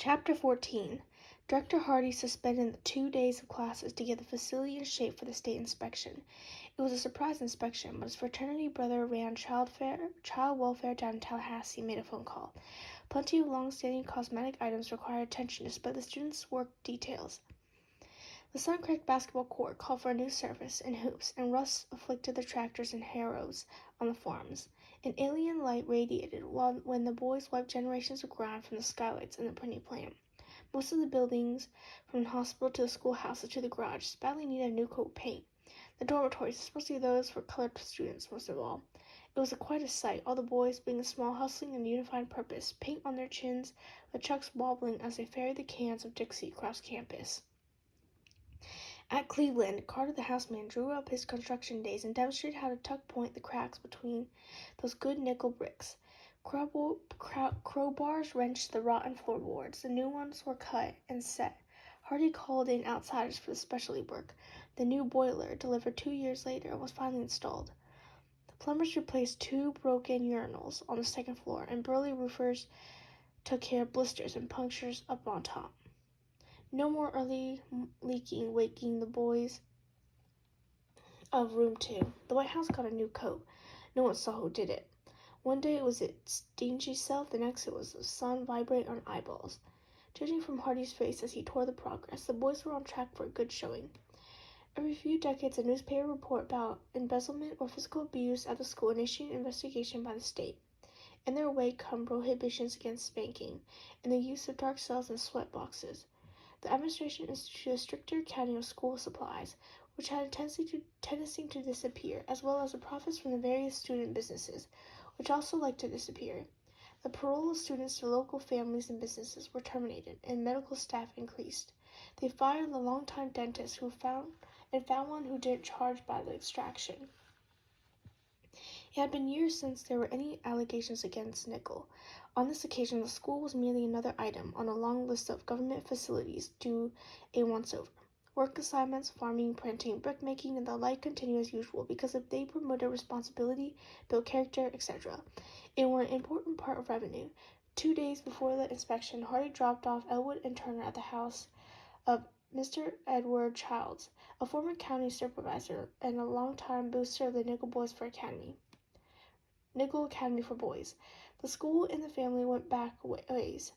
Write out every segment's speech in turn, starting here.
Chapter 14. Director Hardy suspended the 2 days of classes to get the facility in shape for the state inspection. It was a surprise inspection, but his fraternity brother ran child welfare down in Tallahassee made a phone call. Plenty of long-standing cosmetic items required attention despite the students' work details. The sun-cracked basketball court called for a new surface and hoops, and rust afflicted the tractors and harrows on the farms. An alien light radiated when the boys wiped generations of grime from the skylights in the printing plant. Most of the buildings, from the hospital to the schoolhouse to the garage, badly needed a new coat of paint. The dormitories, especially those for colored students most of all. It was quite a sight, all the boys being a small, hustling, and unified purpose, paint on their chins, the chucks wobbling as they ferried the cans of Dixie across campus. At Cleveland, Carter the houseman drew up his construction days and demonstrated how to tuck point the cracks between those good nickel bricks. Crowbars wrenched the rotten floorboards. The new ones were cut and set. Hardy called in outsiders for the specialty work. The new boiler, delivered 2 years later, was finally installed. The plumbers replaced 2 broken urinals on the second floor, and burly roofers took care of blisters and punctures up on top. No more early leaking waking the boys of room 2. The White House got a new coat. No one saw who did it. One day it was its dingy self, the next it was the sun vibrate on eyeballs. Judging from Hardy's face as he tore the progress, the boys were on track for a good showing. Every few decades, a newspaper report about embezzlement or physical abuse at the school, initiating an investigation by the state. In their wake come prohibitions against spanking and the use of dark cells and sweat boxes. The administration instituted a stricter accounting of school supplies, which had a tendency to disappear, as well as the profits from the various student businesses, which also liked to disappear. The parole of students to local families and businesses were terminated, and medical staff increased. They fired the longtime dentist who found one who didn't charge by the extraction. It had been years since there were any allegations against Nickel. On this occasion, the school was merely another item on a long list of government facilities due a once-over. Work assignments, farming, printing, brickmaking, and the like continued as usual because if they promoted responsibility, built character, etc., it were an important part of revenue. 2 days before the inspection, Hardy dropped off Elwood and Turner at the house of Mr. Edward Childs, a former county supervisor and a longtime booster of the Nickel Academy for Boys. The school and the family went back ways.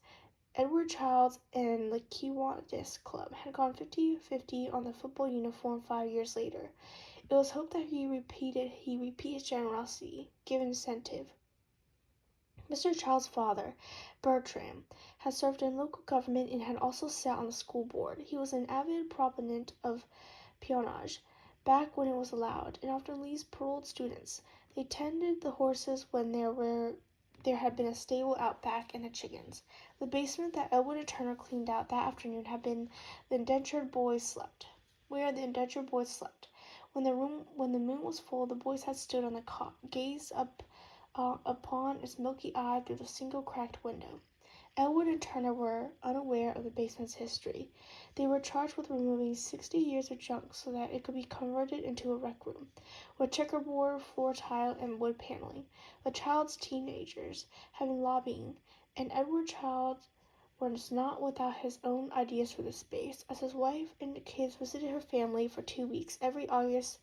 Edward Childs and the Kiwanis Club had gone 50-50 on the football uniform 5 years later. It was hoped that he repeat his generosity, give incentive. Mr. Child's father, Bertram, had served in local government and had also sat on the school board. He was an avid proponent of peonage, back when it was allowed, and often leased paroled students. They tended the horses when there had been a stable out back and the chickens. The basement that Elwood and Turner cleaned out that afternoon had been where the indentured boys slept. When the moon was full, the boys had stood on the cot, gazed up upon its milky eye through the single cracked window. Elwood and Turner were unaware of the basement's history. They were charged with removing 60 years of junk so that it could be converted into a rec room, with checkerboard, floor tile, and wood paneling. The Child's teenagers had been lobbying, and Edward Child was not without his own ideas for the space, as his wife and kids visited her family for 2 weeks every August,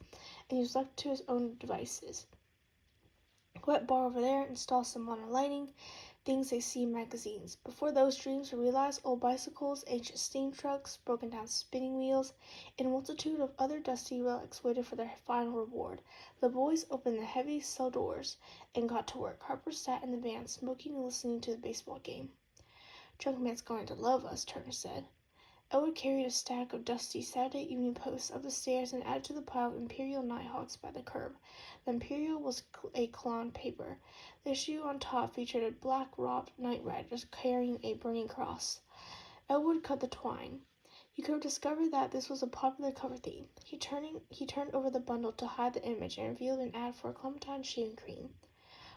and he was left to his own devices. Wet bar over there, install some modern lighting, things they see in magazines. Before those dreams were realized, old bicycles, ancient steam trucks, broken down spinning wheels, and a multitude of other dusty relics waited for their final reward. The boys opened the heavy cell doors and got to work. Harper sat in the van, smoking and listening to the baseball game. "Junkman's going to love us," Turner said. Elwood carried a stack of dusty Saturday Evening Posts up the stairs and added to the pile of Imperial Nighthawks by the curb. The Imperial was a clone paper. The issue on top featured a black-robed knight rider carrying a burning cross. Elwood cut the twine. You could have discovered that this was a popular cover theme. He turned over the bundle to hide the image and revealed an ad for Clementine shaving cream.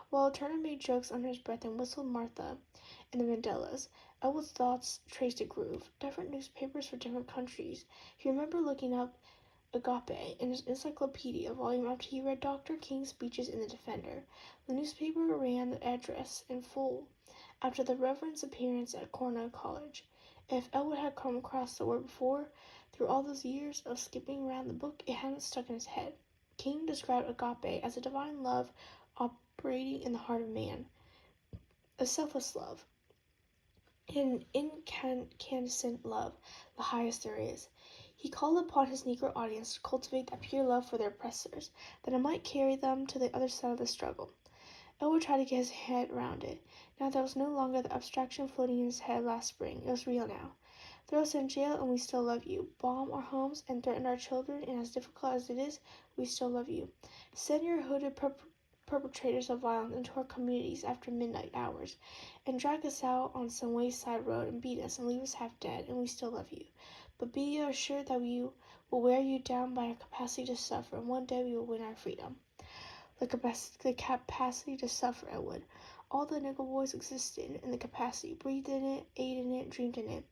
While Turner made jokes under his breath and whistled Martha and the Mandelas, Elwood's thoughts traced a groove. Different newspapers for different countries. He remembered looking up Agape in his encyclopedia volume after he read Dr. King's speeches in The Defender. The newspaper ran the address in full after the Reverend's appearance at Cornell College. If Elwood had come across the word before, through all those years of skipping around the book, it hadn't stuck in his head. King described agape as a divine love operating in the heart of man, a selfless love, an incandescent love, the highest there is. He called upon his Negro audience to cultivate that pure love for their oppressors, that it might carry them to the other side of the struggle. Elwood tried to get his head around it. Now there was no longer the abstraction floating in his head last spring. It was real now. Throw us in jail and we still love you. Bomb our homes and threaten our children, and as difficult as it is, we still love you. Send your hooded perpetrators of violence into our communities after midnight hours, and drag us out on some wayside road and beat us and leave us half dead, and we still love you. But be assured that we will wear you down by our capacity to suffer, and one day we will win our freedom. The capacity to suffer, Elwood. All the Nigger boys existed in the capacity, breathed in it, ate in it, dreamed in it.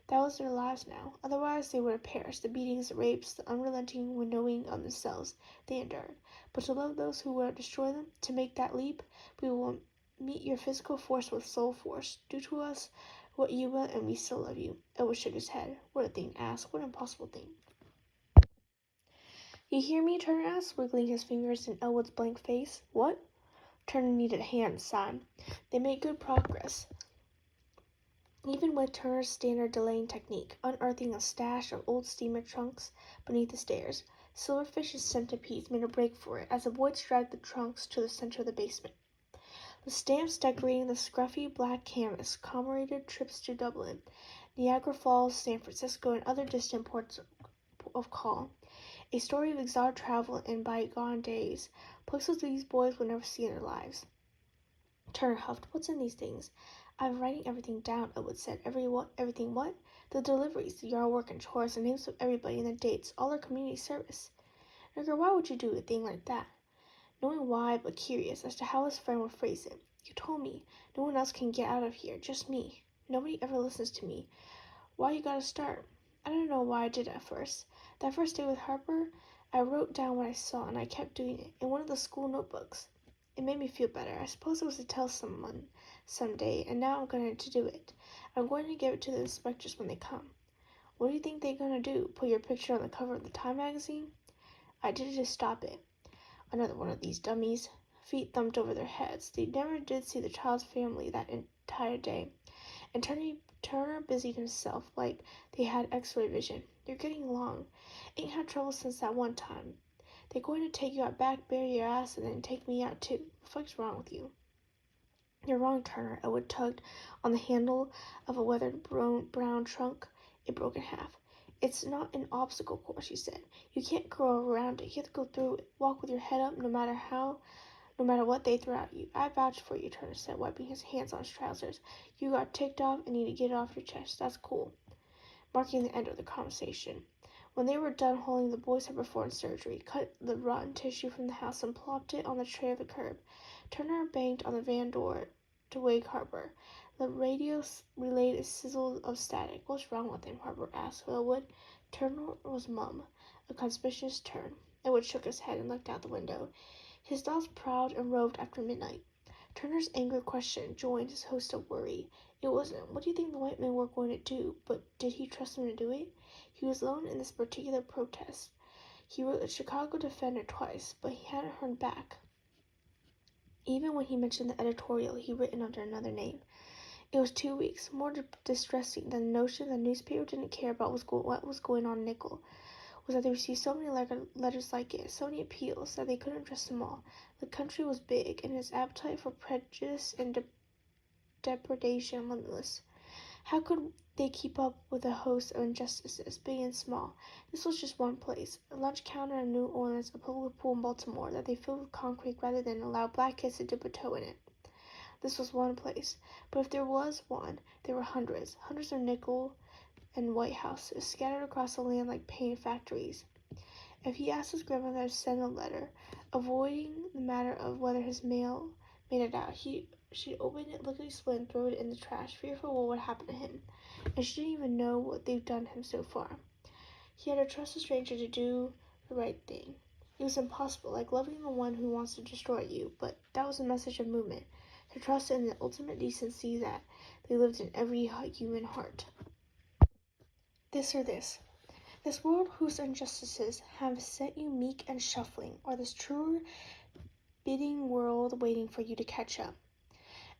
That was their lives now. Otherwise, they would have perished. The beatings, the rapes, the unrelenting winnowing of themselves they endured. But to love those who would destroy them, to make that leap, we will meet your physical force with soul force. Do to us what you will, and we still love you. Elwood shook his head. What a thing to ask. What an impossible thing. You hear me? Turner asked, wiggling his fingers in Elwood's blank face. What? Turner needed a hand, sighed. They made good progress, even with Turner's standard delaying technique, unearthing a stash of old steamer trunks beneath the stairs. Silverfish and centipedes made a break for it as the boys dragged the trunks to the center of the basement. The stamps decorating the scruffy black canvas commemorated trips to Dublin, Niagara Falls, San Francisco, and other distant ports of call. A story of exotic travel in bygone days, places these boys would never see in their lives. Turner huffed. What's in these things? I've been writing everything down, Elwood said. Everything what? The deliveries, the yard work and chores, the names of everybody and the dates, all our community service. Edgar, why would you do a thing like that? Knowing why, but curious as to how his friend would phrase it. You told me. No one else can get out of here, just me. Nobody ever listens to me. Why you gotta start? I don't know why I did it at first. That first day with Harper, I wrote down what I saw, and I kept doing it in one of the school notebooks. It made me feel better. I suppose it was to tell someone someday, and now I'm going to do it. I'm going to give it to the inspectors when they come. What do you think they're going to do? Put your picture on the cover of the Time magazine? I did it to stop it. Another one of these dummies. Feet thumped over their heads. They never did see the child's family that entire day. And Turner busied himself like they had x-ray vision. You're getting along. Ain't had trouble since that one time. They're going to take you out back, bury your ass, and then take me out too. What the fuck's wrong with you? You're wrong, Turner. Elwood tugged on the handle of a weathered brown trunk. It broke in half. It's not an obstacle course, she said. You can't go around it. You have to go through it. Walk with your head up no matter what they throw at you. I vouch for you, Turner said, wiping his hands on his trousers. You got ticked off and need to get it off your chest. That's cool. Marking the end of the conversation. When they were done hauling, the boys had performed surgery, cut the rotten tissue from the house, and plopped it on the tray of the curb. Turner banged on the van door to wake Harper. The radio relayed a sizzle of static. What's wrong with him? Harper asked Elwood. Turner was mum, a conspicuous turn. Elwood shook his head and looked out the window. His thoughts prowled and roved after midnight. Turner's angry question joined his host of worry. It wasn't, what do you think the white men were going to do? But did he trust them to do it? He was alone in this particular protest. He wrote the Chicago Defender twice, but he hadn't heard back. Even when he mentioned the editorial he'd written under another name. It was 2 weeks, more distressing than the notion the newspaper didn't care about what was going on in Nickel, was that they received so many letters like it, so many appeals, that they couldn't address them all. The country was big, and its appetite for prejudice and depredation limitless. How could they keep up with a host of injustices, big and small? This was just one place, a lunch counter in New Orleans, a public pool in Baltimore, that they filled with concrete rather than allow black kids to dip a toe in it. This was one place, but if there was one, there were hundreds of nickel and white houses, scattered across the land like paint factories. If he asked his grandmother to send a letter, avoiding the matter of whether his mail made it out, she'd open it lickety-split and throw it in the trash, fearful what would happen to him, and she didn't even know what they'd done to him so far. He had to trust a stranger to do the right thing. It was impossible, like loving the one who wants to destroy you, but that was a message of movement, to trust in the ultimate decency that they lived in every human heart. This or this. This world whose injustices have set you meek and shuffling, or this truer bidding world waiting for you to catch up.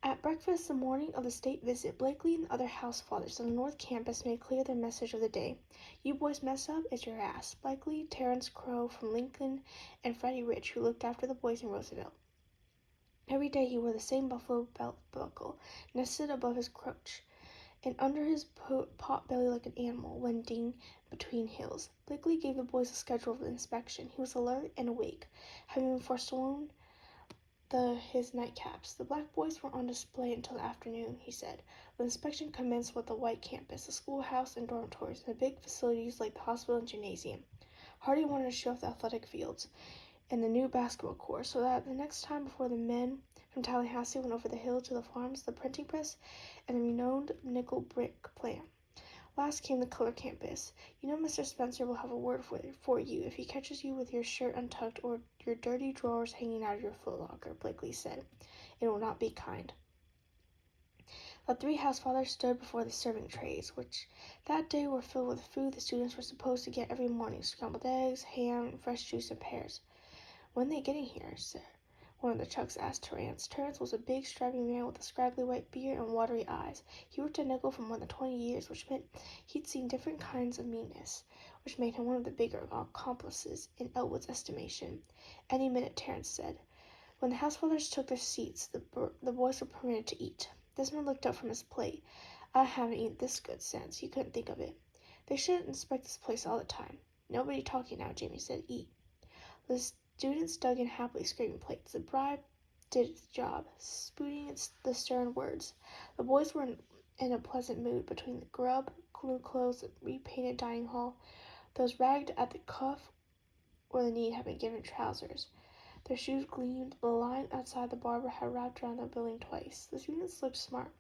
At breakfast the morning of the state visit, Blakely and the other house fathers on the North Campus made clear their message of the day. You boys mess up, it's your ass. Blakely, Terrence Crow from Lincoln, and Freddie Rich, who looked after the boys in Roosevelt. Every day he wore the same buffalo belt buckle, nested above his crotch, and under his pot belly like an animal wending between hills. Blakely gave the boys a schedule of the inspection. He was alert and awake, having foresworn his nightcaps. The black boys were on display until the afternoon, he said. The inspection commenced with the white campus, the schoolhouse and dormitories, and the big facilities like the hospital and gymnasium. Hardy wanted to show off the athletic fields and the new basketball court, so that the next time before the men from Tallahassee went over the hill to the farms, the printing press, and the renowned nickel brick plant. Last came the color campus. You know Mr. Spencer will have a word for you if he catches you with your shirt untucked or your dirty drawers hanging out of your footlocker, Blakely said. It will not be kind. The three housefathers stood before the serving trays, which that day were filled with food the students were supposed to get every morning: scrambled eggs, ham, fresh juice, and pears. When they getting here, sir? One of the Chucks asked Terrence. Terrence was a big, strapping man with a scraggly white beard and watery eyes. He worked at Nickel for more than 20 years, which meant he'd seen different kinds of meanness, which made him one of the bigger accomplices in Elwood's estimation. Any minute, Terrence said. When the housefathers took their seats, the boys were permitted to eat. Desmond looked up from his plate. I haven't eaten this good since. He couldn't think of it. They shouldn't inspect this place all the time. Nobody talking now, Jamie said. Eat. The students dug in happily, scraping plates. The bribe did its job, spouting the stern words. The boys were in a pleasant mood between the grub, new clothes, and repainted dining hall. Those ragged at the cuff or the knee had been given trousers. Their shoes gleamed. The line outside the barber had wrapped around their building twice. The students looked smart,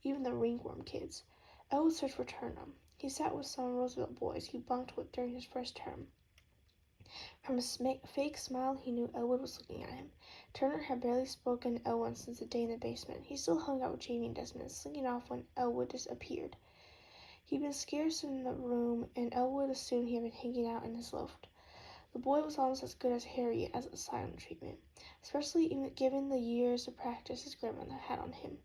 even the ringworm kids. Elwood searched for Turnham. He sat with some Roosevelt boys he bunked with during his first term. From his fake smile, he knew Elwood was looking at him. Turner had barely spoken to Elwood since the day in the basement. He still hung out with Jamie and Desmond, slinking off when Elwood disappeared. He'd been scarce in the room, and Elwood assumed he had been hanging out in his loft. The boy was almost as good as Harry as silent treatment, especially given the years of practice his grandmother had on him.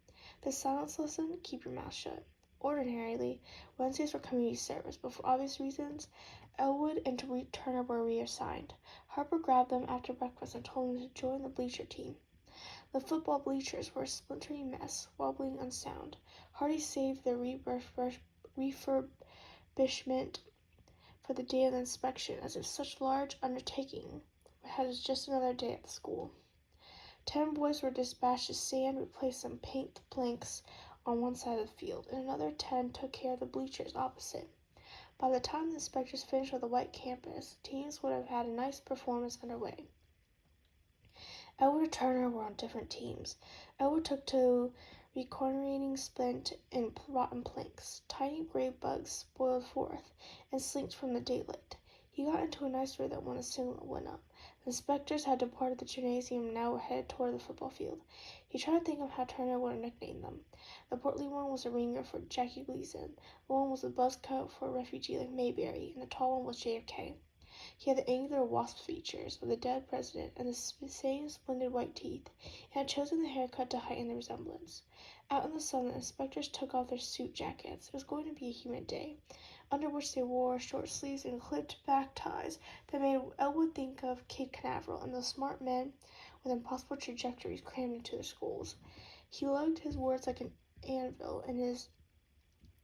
The silence lesson: keep your mouth shut. Ordinarily, Wednesdays were community service, but for obvious reasons, Elwood and Turner were reassigned. Harper grabbed them after breakfast and told them to join the bleacher team. The football bleachers were a splintering mess, wobbling unsound. Hardy saved their refurbishment for the day of the inspection, as if such large undertaking had just another day at the school. 10 boys were dispatched to sand, replace some paint planks on one side of the field, and another 10 took care of the bleachers opposite. By the time the inspectors finished with the white campus, teams would have had a nice performance underway. Elwood and Turner were on different teams. Elwood took to recornorating splint and rotten planks. Tiny gray bugs spoiled forth and slinked from the daylight. He got into a nice rhythm when the signal went up. The inspectors had departed the gymnasium and now were headed toward the football field. He tried to think of how Turner would have nicknamed them. The portly one was a ringer for Jackie Gleason, the one was a buzz cut for a refugee like Mayberry, and the tall one was JFK. He had the angular wasp features of the dead president and the same splendid white teeth, and had chosen the haircut to heighten the resemblance. Out in the sun, the inspectors took off their suit jackets. It was going to be a humid day, under which they wore short sleeves and clipped-back ties that made Elwood think of Cape Canaveral and those smart men with impossible trajectories crammed into their skulls. He lugged his words like an anvil in his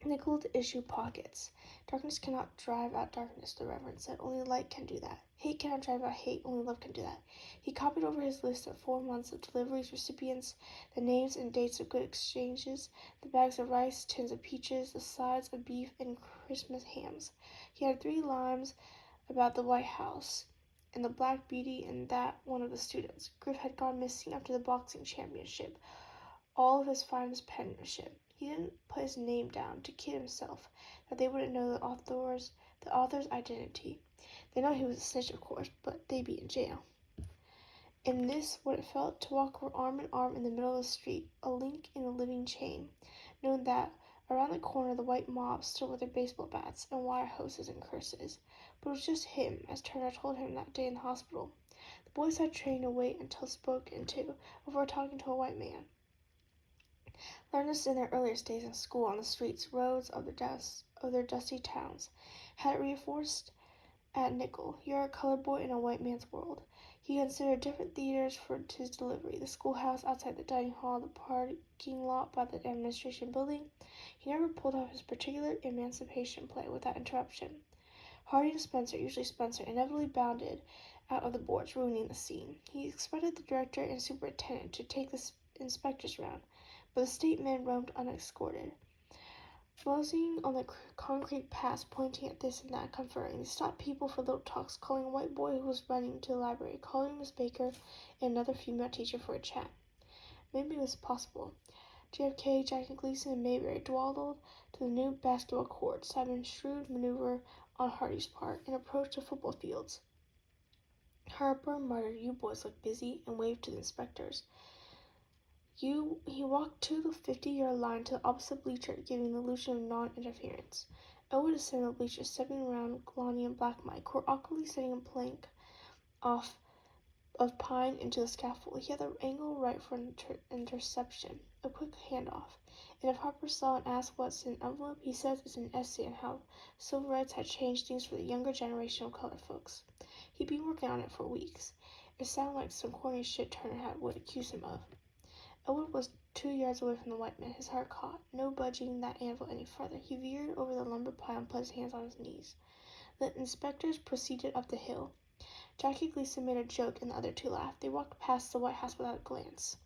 nickeled issue pockets. Darkness cannot drive out darkness, the Reverend said. Only light can do that. Hate cannot drive out hate. Only love can do that. He copied over his list of 4 months of deliveries, recipients, the names and dates of good exchanges, the bags of rice, tins of peaches, the sides of beef, and Christmas hams. He had 3 limes about the White House and the Black Beauty and that one of the students. Griff had gone missing after the boxing championship. All of his finest penmanship. He didn't put his name down to kid himself that they wouldn't know the author's identity. They know he was a snitch, of course, but they'd be in jail. And this, what it felt to walk arm in arm in the middle of the street, a link in a living chain, knowing that Around the corner, the white mob stood with their baseball bats and wire hoses and curses. But it was just him, as Turner told him that day in the hospital. The boys had trained to wait until spoken to before talking to a white man. Learned this in their earliest days in school on the streets, roads of their dusty towns. Had it reinforced at Nickel. You're a colored boy in a white man's world. He considered different theaters for his delivery: the schoolhouse outside the dining hall, the parking lot by the administration building. He never pulled off his particular emancipation play without interruption. Hardy and Spencer, usually Spencer, inevitably bounded out of the boards, ruining the scene. He expected the director and superintendent to take the inspectors round, but the state men roamed unescorted, moseying on the concrete paths, pointing at this and that, conferring. They stopped people for little talks, calling a white boy who was running to the library, calling Miss Baker and another female teacher for a chat. Maybe it was possible. JFK, Jackie Gleason, and Mayberry dawdled to the new basketball court, Simon's shrewd maneuver on Hardy's part, and approached the football fields. Harper muttered, "You boys look busy," and waved to the inspectors. He walked to the 50-yard line to the opposite bleacher, giving the illusion of non-interference. Elwood ascended the bleachers, stepping around Lonnie and Black Mike, who were awkwardly setting a plank off of pine into the scaffold. He had the angle right for an interception, a quick handoff. And if Harper saw and asked what's in the envelope, he says it's an essay on how civil rights had changed things for the younger generation of colored folks. He'd been working on it for weeks. It sounded like some corny shit Turner would accuse him of. Elwood was 2 yards away from the white man, his heart caught. No budging that anvil any farther. He veered over the lumber pile and put his hands on his knees. The inspectors proceeded up the hill. Jackie Gleason made a joke, and the other two laughed. They walked past the White House without a glance.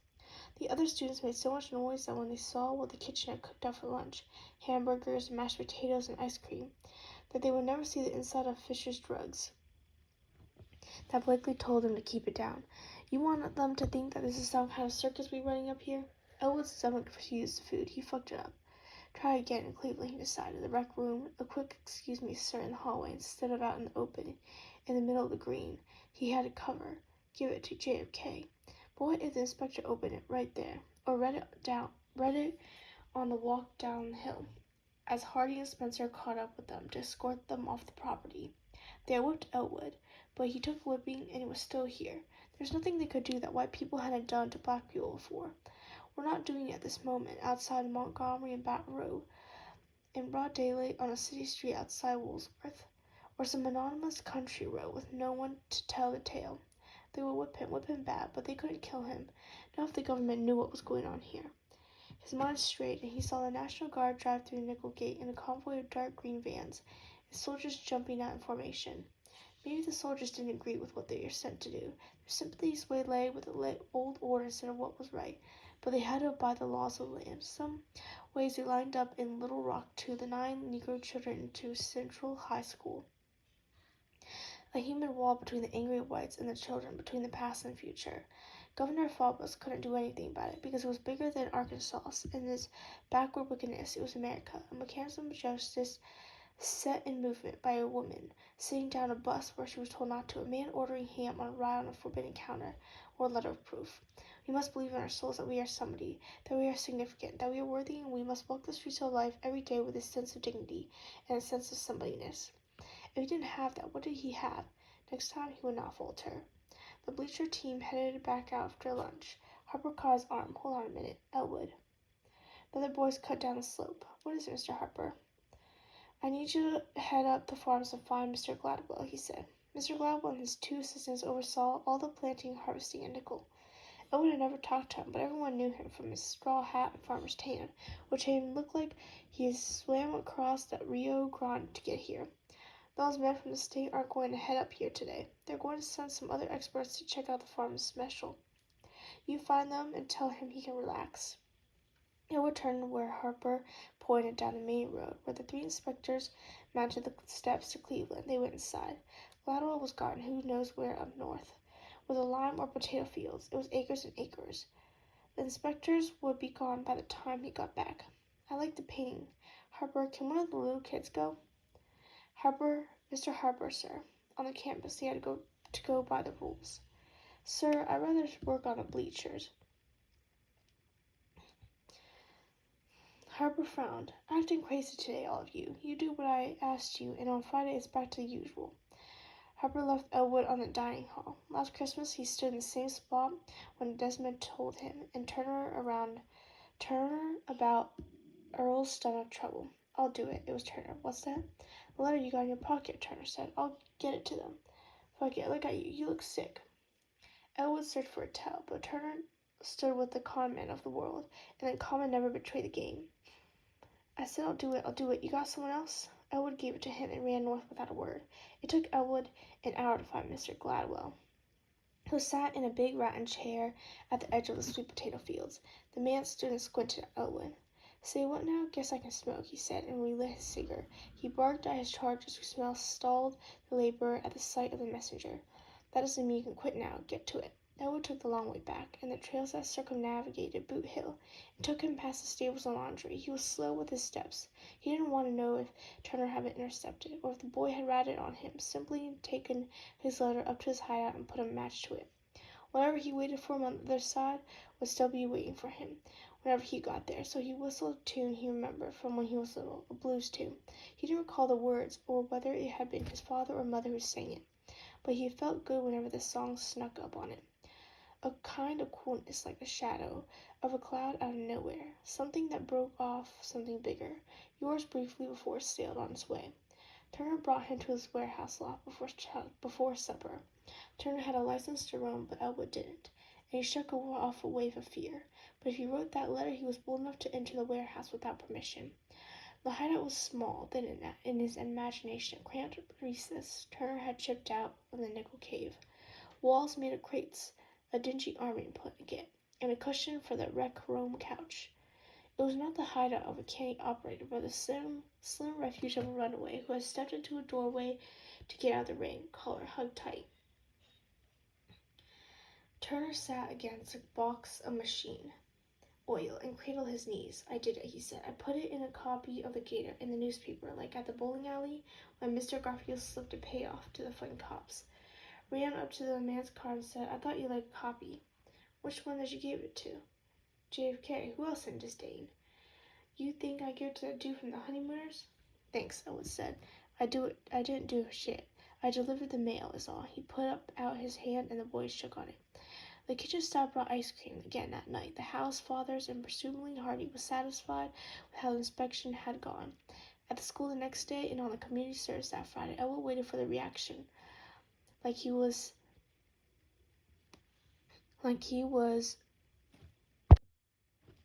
The other students made so much noise that when they saw what the kitchen had cooked up for lunch, hamburgers, mashed potatoes, and ice cream, that they would never see the inside of Fisher's Drugs. That Blakely told them to keep it down. "You want them to think that this is some kind of circus we're running up here?" Elwood's stomach refused the food. He fucked it up. Try again in Cleveland, he decided. The rec room, a quick "excuse me, sir," in the hallway, instead of out in the open, in the middle of the green. He had a cover. Give it to JFK. But what if the inspector opened it right there, or read it on the walk down the hill, as Hardy and Spencer caught up with them to escort them off the property? They had whipped Elwood, but he took whipping and he was still here. There's nothing they could do that white people hadn't done to black people before. We're not doing it at this moment, outside Montgomery and Baton Rouge, in broad daylight on a city street outside Woolsworth, or some anonymous country road with no one to tell the tale. They would whip him bad, but they couldn't kill him, not if the government knew what was going on here. His mind strayed, and he saw the National Guard drive through Nickel Gate in a convoy of dark green vans, and soldiers jumping out in formation. Maybe the soldiers didn't agree with what they were sent to do. Their sympathies waylaid with the old order instead of what was right, but they had to abide the laws of the land. Some ways they lined up in Little Rock to the 9 Negro children into Central High School. A human wall between the angry whites and the children, between the past and the future. Governor Faubus couldn't do anything about it because it was bigger than Arkansas and its backward wickedness. It was America, a mechanism of justice set in movement by a woman sitting down a bus where she was told not to, a man ordering ham on a rye on a forbidden counter, or a letter of proof. We must believe in our souls that we are somebody, that we are significant, that we are worthy, and we must walk the streets of life every day with a sense of dignity and a sense of somebodyness. If he didn't have that, what did he have? Next time he would not falter. The bleacher team headed back after lunch. Harper caught his arm. "Hold on a minute, Elwood." The other boys cut down the slope. "What is it, Mr. Harper?" "I need you to head up the farms and find Mr. Gladwell," he said. Mr. Gladwell and his 2 assistants oversaw all the planting and harvesting at Nickel. Elwood had never talked to him, but everyone knew him from his straw hat and farmer's tan, which made him look like he had swam across the Rio Grande to get here. "Those men from the state aren't going to head up here today. They're going to send some other experts to check out the farm special. You find them and tell him he can relax." Elwood turned where Harper pointed down the main road, where the 3 inspectors mounted the steps to Cleveland. They went inside. Gladwell was gone, who knows where up north, where the lime or potato fields. It was acres and acres. The inspectors would be gone by the time he got back. "I like the painting. Harper, can one of the little kids go?" Mr. Harper, sir. On the campus, he had to go by the rules. "Sir, I'd rather work on the bleachers." Harper frowned. Acting crazy today, all of you. You do what I asked you, and on Friday it's back to the usual. Harper left Elwood on the dining hall. Last Christmas he stood in the same spot when Desmond told him, and Turner about Earl's stomach trouble. I'll do it. It was Turner. What's that? The letter you got in your pocket, Turner said. I'll get it to them. Fuck it, look at you. You look sick. Elwood searched for a towel, but Turner stood with the con men of the world, and then con men never betray the game. I said I'll do it. You got someone else? Elwood gave it to him and ran north without a word. It took Elwood an hour to find Mr. Gladwell, who sat in a big rattan chair at the edge of the sweet potato fields. The man stood and squinted at Elwood. Say what now? Guess I can smoke, he said, and relit his cigar. He barked at his charges, who stalled the laborer at the sight of the messenger. That doesn't mean you can quit now. Get to it. Elwood took the long way back, and the trails that circumnavigated Boot Hill, and took him past the stables and laundry. He was slow with his steps. He didn't want to know if Turner had been intercepted, or if the boy had ratted on him, simply taken his letter up to his hideout and put a match to it. Whatever he waited for him on the other side would still be waiting for him whenever he got there, so he whistled a tune he remembered from when he was little, a blues tune. He didn't recall the words, or whether it had been his father or mother who sang it, but he felt good whenever the song snuck up on him. A kind of coolness, like the shadow of a cloud out of nowhere, something that broke off something bigger, yours briefly before it sailed on its way. Turner brought him to his warehouse loft before supper. Turner had a license to roam, but Elwood didn't, and he shook off a wave of fear. But if he wrote that letter, he was bold enough to enter the warehouse without permission. The hideout was small, then in his imagination, cramped recess Turner had chipped out of the nickel cave. Walls made of crates, a dingy arming blanket, and a cushion for the rec-room couch. It was not the hideout of a canny operator, but the slim refuge of a runaway who had stepped into a doorway to get out of the rain, collar hugged tight. Turner sat against a box of machine oil and cradled his knees. I did it, he said. I put it in a copy of the Gator in the newspaper, like at the bowling alley when Mr. Garfield slipped a payoff to the fun cops. Ran up to the man's car and said, I thought you liked a copy. Which one did you give it to? JFK. Who else in disdain? You think I give it to that dude from the Honeymooners? Thanks, Elwood said. I didn't do shit. I delivered the mail, is all. He put out his hand and the boys shook on it. The kitchen staff brought ice cream again that night. The house fathers, and presumably Hardy, was satisfied with how the inspection had gone. At the school the next day and on the community service that Friday, Elwood waited for the reaction, like he was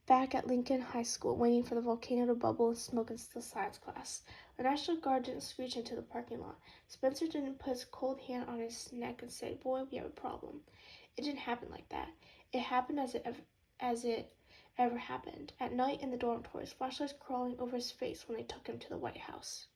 back at Lincoln High School, waiting for the volcano to bubble and smoke into the science class. The National Guard didn't screech into the parking lot. Spencer didn't put his cold hand on his neck and say, Boy, we have a problem. It didn't happen like that. It happened as it ever happened. At night in the dormitories, flashlights crawling over his face when they took him to the White House.